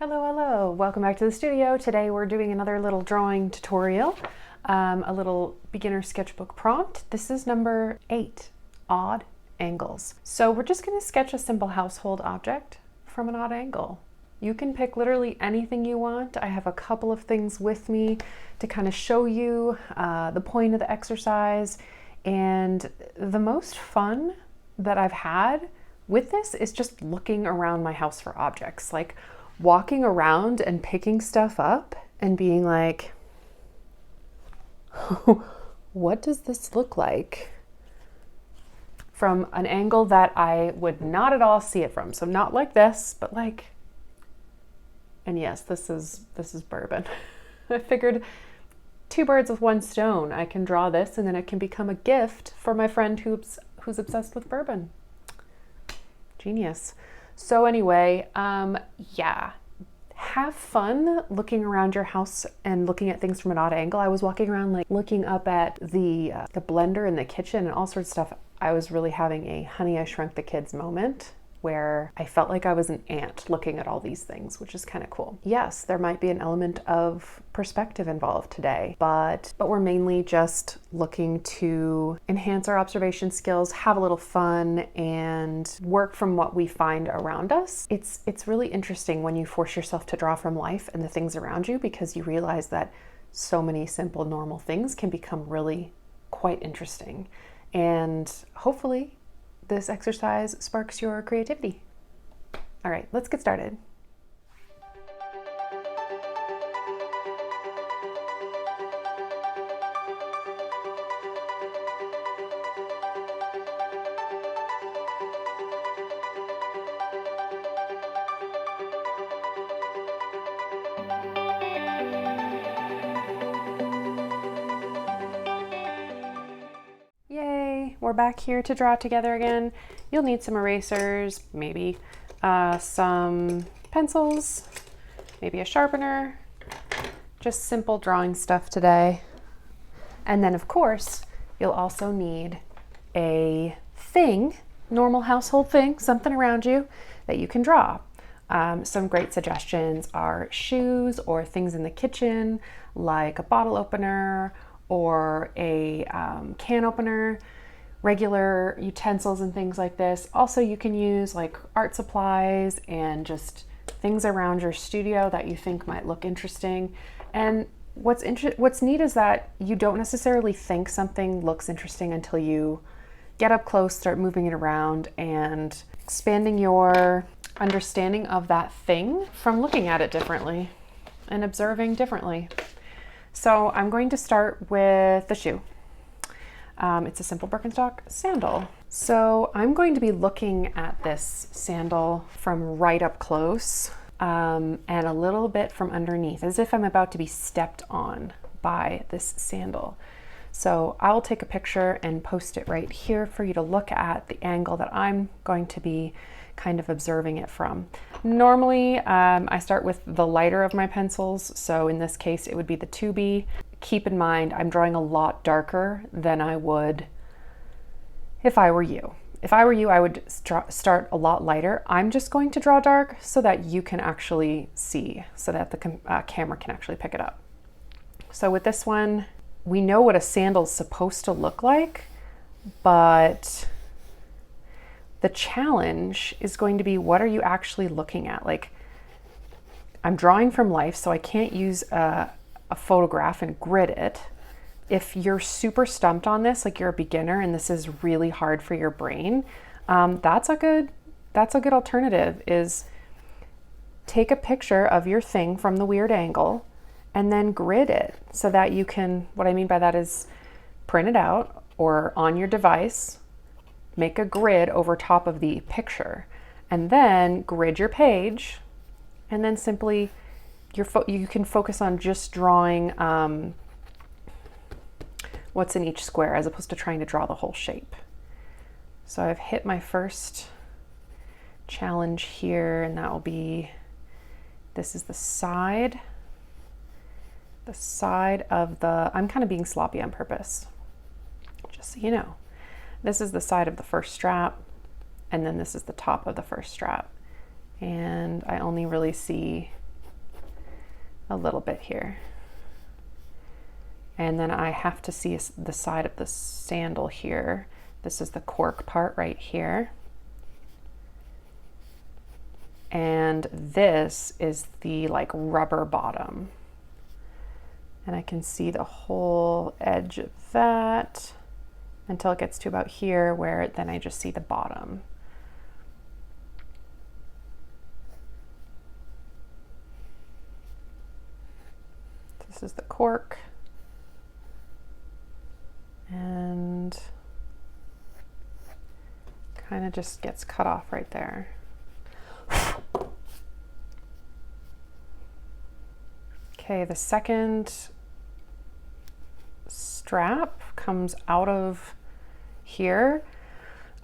Hello, hello. Welcome back to the studio. Today we're doing another little drawing tutorial, a little beginner sketchbook prompt. This is number 8, odd angles. So we're just going to sketch a simple household object from an odd angle. You can pick literally anything you want. I have a couple of things with me to kind of show you the point of the exercise, and the most fun that I've had with this is just looking around my house for objects, like walking around and picking stuff up and being like, what does this look like from an angle that I would not at all see it from. So not like this, but like, and yes, this is bourbon. I figured 2 birds with 1 stone. I can draw this and then it can become a gift for my friend who's obsessed with bourbon. Genius. So anyway, yeah, have fun looking around your house and looking at things from an odd angle. I was walking around like looking up at the blender in the kitchen and all sorts of stuff. I was really having a Honey, I Shrunk the Kids moment where I felt like I was an ant looking at all these things, which is kind of cool. Yes, there might be an element of perspective involved today, but we're mainly just looking to enhance our observation skills, have a little fun, and work from what we find around us. It's really interesting when you force yourself to draw from life and the things around you, because you realize that so many simple, normal things can become really quite interesting. And hopefully this exercise sparks your creativity. All right, let's get started. Yay, we're back here to draw together again. You'll need some erasers, maybe some pencils, maybe a sharpener, just simple drawing stuff today. And then of course, you'll also need a thing, normal household thing, something around you that you can draw. Some great suggestions are shoes or things in the kitchen, like a bottle opener or a can opener, regular utensils and things like this. Also, you can use like art supplies and just things around your studio that you think might look interesting. And what's neat is that you don't necessarily think something looks interesting until you get up close, start moving it around, and expanding your understanding of that thing from looking at it differently and observing differently. So I'm going to start with the shoe. It's a simple Birkenstock sandal. So I'm going to be looking at this sandal from right up close and a little bit from underneath, as if I'm about to be stepped on by this sandal. So I'll take a picture and post it right here for you to look at the angle that I'm going to be kind of observing it from. Normally, I start with the lighter of my pencils. So in this case, it would be the 2B. Keep in mind, I'm drawing a lot darker than I would if I were you. If I were you, I would start a lot lighter. I'm just going to draw dark so that you can actually see, so that the camera can actually pick it up. So with this one, we know what a sandal's supposed to look like, but the challenge is going to be, what are you actually looking at? Like, I'm drawing from life, so I can't use a photograph and grid it. If you're super stumped on this, like you're a beginner and this is really hard for your brain, that's a good alternative, is take a picture of your thing from the weird angle and then grid it so that you can, what I mean by that is print it out or on your device, make a grid over top of the picture, and then grid your page, and then simply you can focus on just drawing what's in each square as opposed to trying to draw the whole shape. So I've hit my first challenge here, and that will be, this is the side of the, I'm kind of being sloppy on purpose, just so you know. This is the side of the first strap, and then this is the top of the first strap. And I only really see a little bit here. And then I have to see the side of the sandal here. This is the cork part right here. And this is the like rubber bottom. And I can see the whole edge of that until it gets to about here, where then I just see the bottom. This is the cork. And kind of just gets cut off right there. Okay, the second strap comes out of here,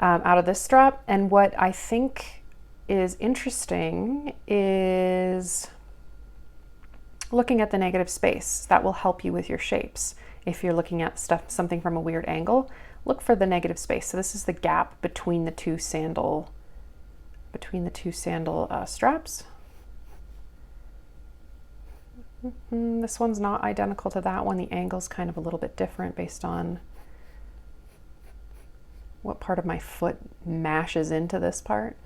out of this strap. And what I think is interesting is looking at the negative space. That will help you with your shapes. If you're looking at something from a weird angle, look for the negative space. So this is the gap between the two sandal straps. This one's not identical to that one. The angle's kind of a little bit different based on what part of my foot mashes into this part.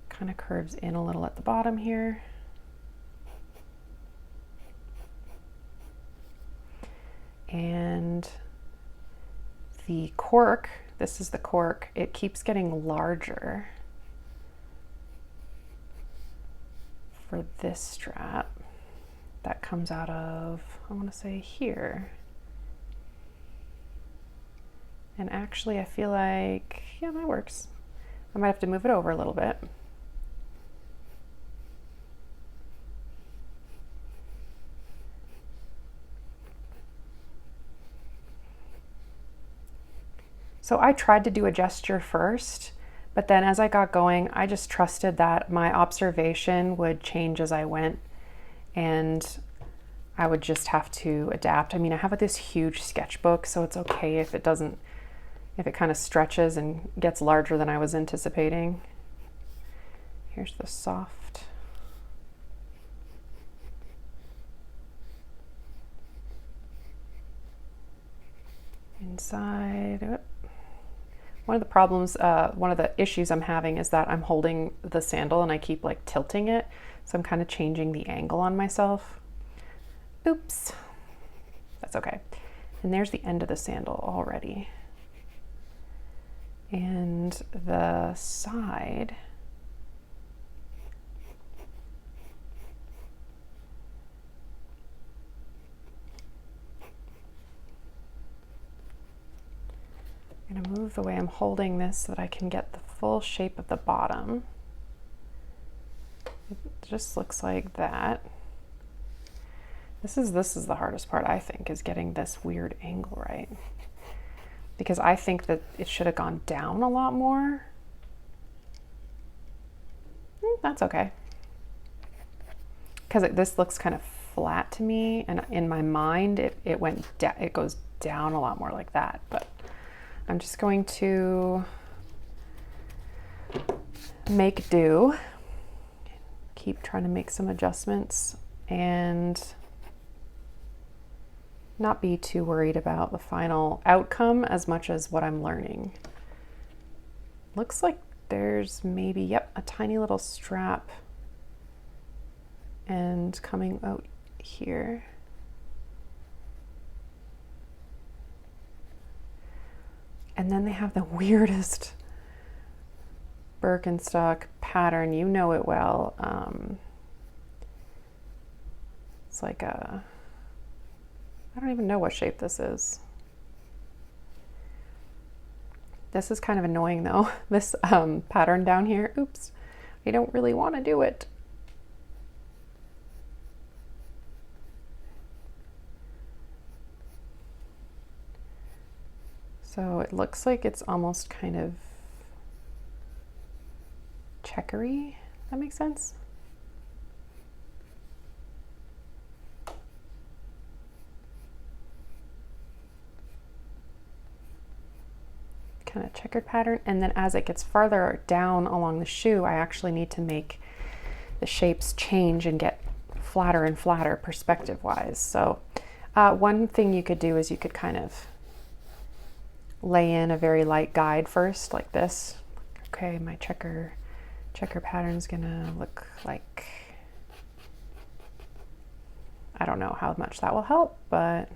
Kind of curves in a little at the bottom here. And the cork, this is the cork, it keeps getting larger for this strap. That comes out of, I want to say here. And actually I feel like, yeah, that works. I might have to move it over a little bit. So I tried to do a gesture first, but then as I got going, I just trusted that my observation would change as I went, and I would just have to adapt. I mean, I have this huge sketchbook, so it's okay if it doesn't, if it kind of stretches and gets larger than I was anticipating. Here's the soft. Inside. One of the problems, one of the issues I'm having is that I'm holding the sandal and I keep like tilting it. So I'm kind of changing the angle on myself. Oops, that's okay. And there's the end of the sandal already. And the side. I'm going to move the way I'm holding this so that I can get the full shape of the bottom. It just looks like that. This is the hardest part, I think, is getting this weird angle right. Because I think that it should have gone down a lot more. That's okay. Because this looks kind of flat to me, and in my mind it goes down a lot more like that. But I'm just going to make do, keep trying to make some adjustments, and not be too worried about the final outcome as much as what I'm learning. Looks like there's maybe, yep, a tiny little strap and coming out here. And then they have the weirdest Birkenstock pattern. You know it well. It's like a, I don't even know what shape this is. This is kind of annoying though. This pattern down here. Oops, I don't really want to do it. So it looks like it's almost kind of checkery. That makes sense. Kind of checkered pattern, and then as it gets farther down along the shoe, I actually need to make the shapes change and get flatter and flatter perspective wise. So one thing you could do is you could kind of lay in a very light guide first, like this. Okay, my checker pattern is gonna look like, I don't know how much that will help, but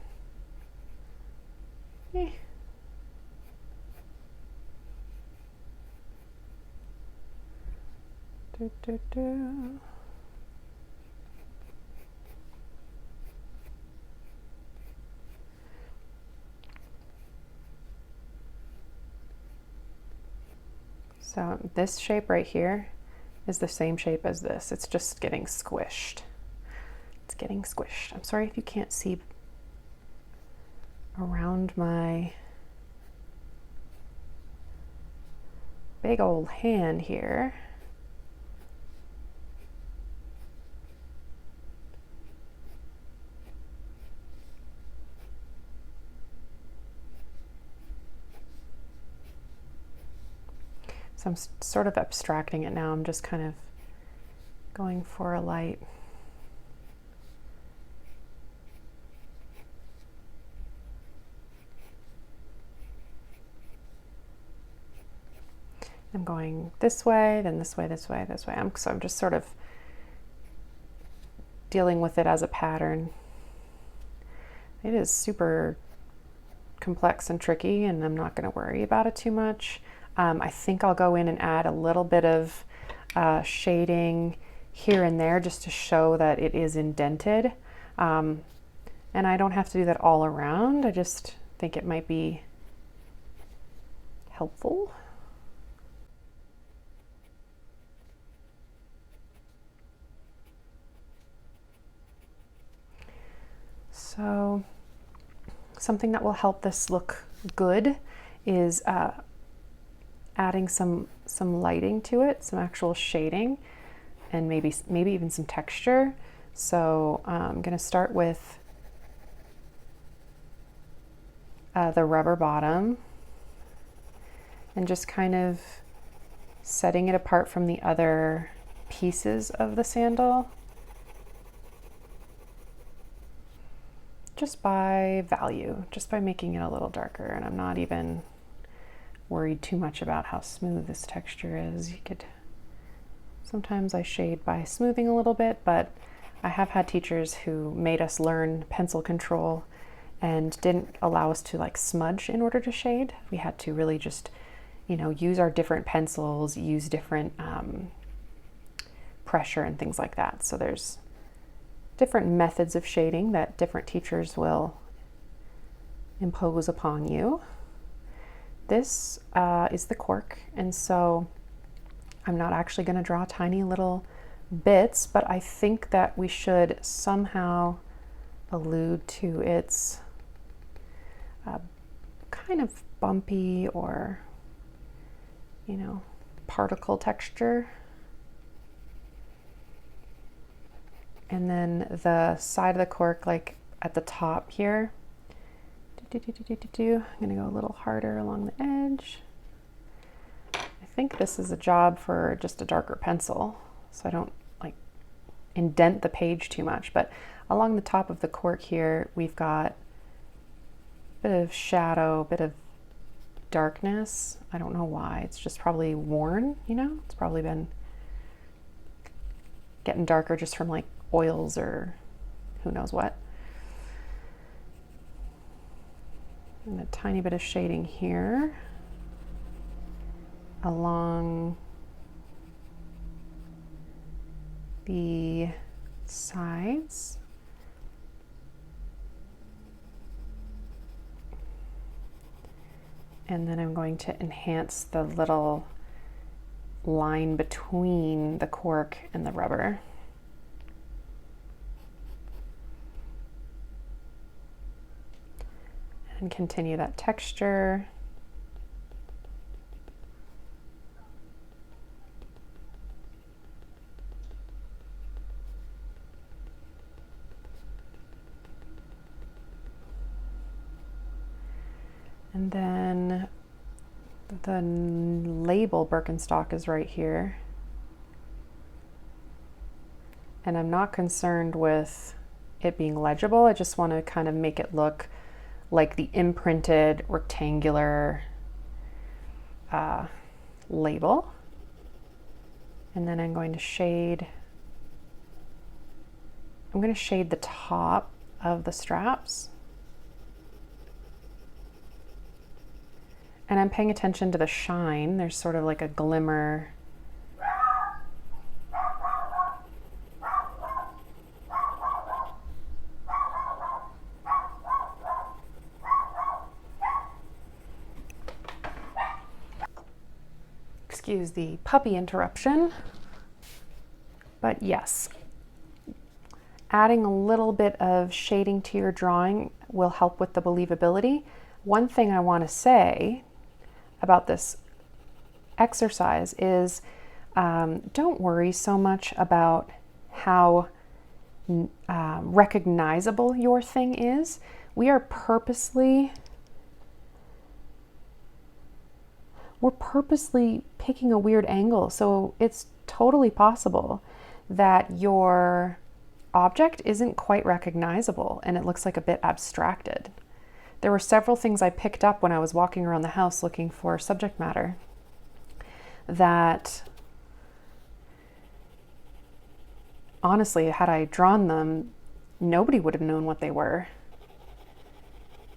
So this shape right here is the same shape as this. It's just getting squished. It's getting squished. I'm sorry if you can't see around my big old hand here. So I'm sort of abstracting it now. I'm just kind of going for a light. I'm going this way, then this way, this way, this way. So I'm just sort of dealing with it as a pattern. It is super complex and tricky, and I'm not going to worry about it too much. I think I'll go in and add a little bit of shading here and there just to show that it is indented. And I don't have to do that all around. I just think it might be helpful. So something that will help this look good is adding some lighting to it, some actual shading, and maybe even some texture. So I'm going to start with the rubber bottom and just kind of setting it apart from the other pieces of the sandal just by value, just by making it a little darker. And I'm not even worried too much about how smooth this texture is. Sometimes I shade by smoothing a little bit, but I have had teachers who made us learn pencil control and didn't allow us to like smudge in order to shade. We had to really just, use our different pencils, use different pressure and things like that. So there's different methods of shading that different teachers will impose upon you. This is the cork, and so I'm not actually going to draw tiny little bits, but I think that we should somehow allude to its kind of bumpy or, particle texture. And then the side of the cork, like at the top here, I'm going to go a little harder along the edge. I think this is a job for just a darker pencil, so I don't like indent the page too much. But along the top of the cork here, we've got a bit of shadow, a bit of darkness. I don't know why. It's just probably worn, It's probably been getting darker just from like oils or who knows what. And a tiny bit of shading here along the sides. And then I'm going to enhance the little line between the cork and the rubber. And continue that texture. And then the label Birkenstock is right here. And I'm not concerned with it being legible. I just want to kind of make it look like the imprinted rectangular label. And then I'm going to shade the top of the straps. And I'm paying attention to the shine. There's sort of like a glimmer. Excuse the puppy interruption. But yes, adding a little bit of shading to your drawing will help with the believability. One thing I want to say about this exercise is don't worry so much about how recognizable your thing is. We are purposely picking a weird angle, so it's totally possible that your object isn't quite recognizable and it looks like a bit abstracted. There were several things I picked up when I was walking around the house looking for subject matter that honestly, had I drawn them, nobody would have known what they were.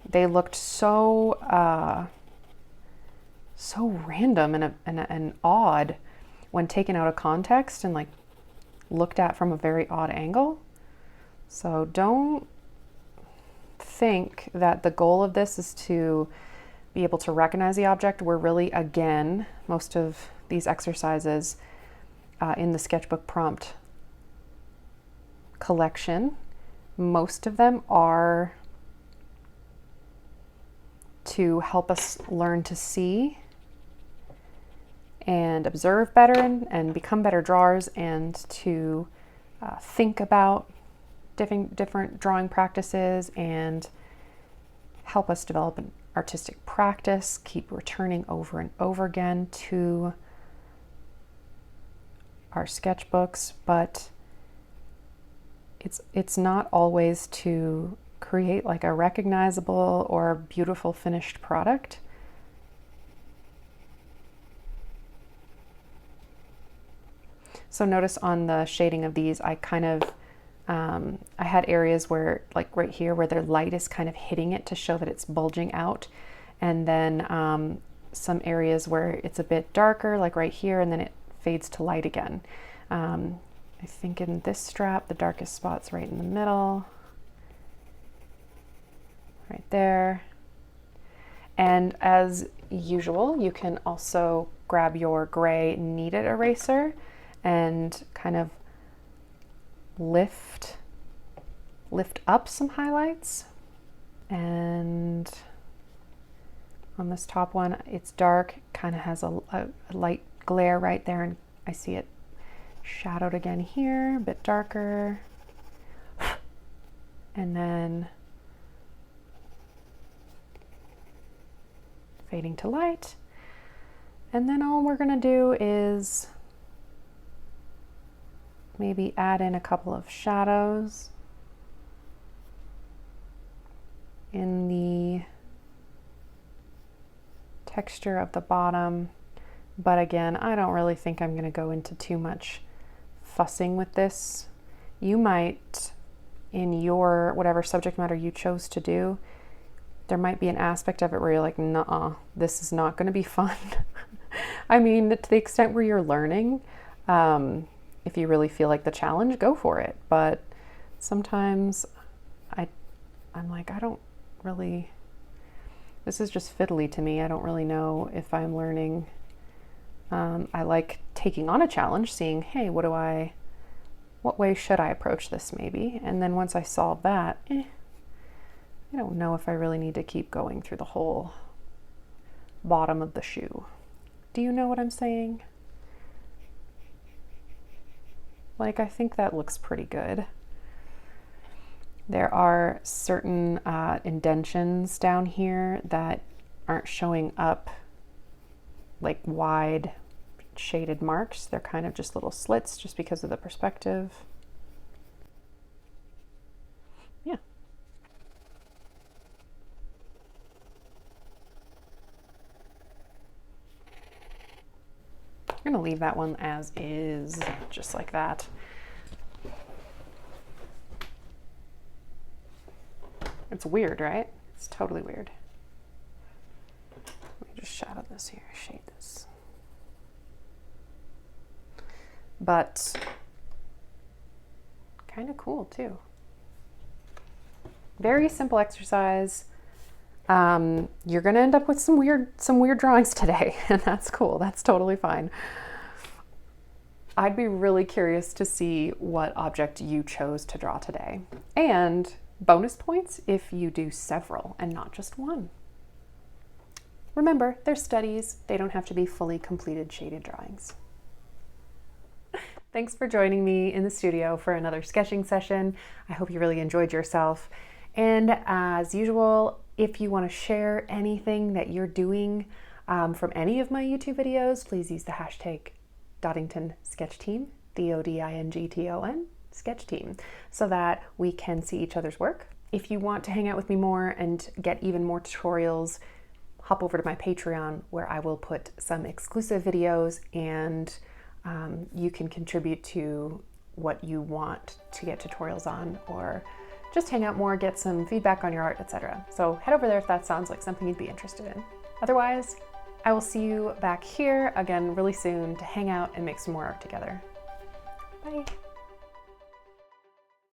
They looked so random and odd when taken out of context and like looked at from a very odd angle. So don't think that the goal of this is to be able to recognize the object. We're really, again, most of these exercises in the sketchbook prompt collection, most of them are to help us learn to see and observe better and become better drawers, and to think about different drawing practices and help us develop an artistic practice, keep returning over and over again to our sketchbooks. But it's not always to create like a recognizable or beautiful finished product. So notice on the shading of these, I kind of, I had areas where, like right here, where their light is kind of hitting it to show that it's bulging out. And then some areas where it's a bit darker, like right here, and then it fades to light again. I think in this strap, the darkest spot's right in the middle, right there. And as usual, you can also grab your gray kneaded eraser and kind of lift up some highlights. And on this top one, it's dark, kind of has a light glare right there, and I see it shadowed again here, a bit darker. And then fading to light. And then all we're gonna do is maybe add in a couple of shadows in the texture of the bottom. But again, I don't really think I'm gonna go into too much fussing with this. You might, in your whatever subject matter you chose to do, there might be an aspect of it where you're like, nuh-uh, this is not gonna be fun. I mean, to the extent where you're learning, if you really feel like the challenge, go for it. But sometimes I'm like, I don't really, this is just fiddly to me. I don't really know if I'm learning. I like taking on a challenge, seeing, hey, what way should I approach this maybe? And then once I solve that, I don't know if I really need to keep going through the whole bottom of the shoe. Do you know what I'm saying? Like, I think that looks pretty good. There are certain indentions down here that aren't showing up like wide shaded marks. They're kind of just little slits just because of the perspective. gonna leave that one as is, just like that. It's weird, right? It's totally weird. Let me just shadow this here, shade this. But kind of cool too. Very simple exercise. You're gonna end up with some weird drawings today, and that's cool. That's totally fine. I'd be really curious to see what object you chose to draw today. And bonus points if you do several and not just one. Remember, they're studies. They don't have to be fully completed shaded drawings. Thanks for joining me in the studio for another sketching session. I hope you really enjoyed yourself. And as usual, if you want to share anything that you're doing from any of my YouTube videos, please use the hashtag Doddington Sketch Team, DODINGTON Sketch Team, so that we can see each other's work. If you want to hang out with me more and get even more tutorials, hop over to my Patreon, where I will put some exclusive videos, and you can contribute to what you want to get tutorials on, or just hang out more, get some feedback on your art, etc. So head over there if that sounds like something you'd be interested in. Otherwise, I will see you back here again really soon to hang out and make some more art together. Bye.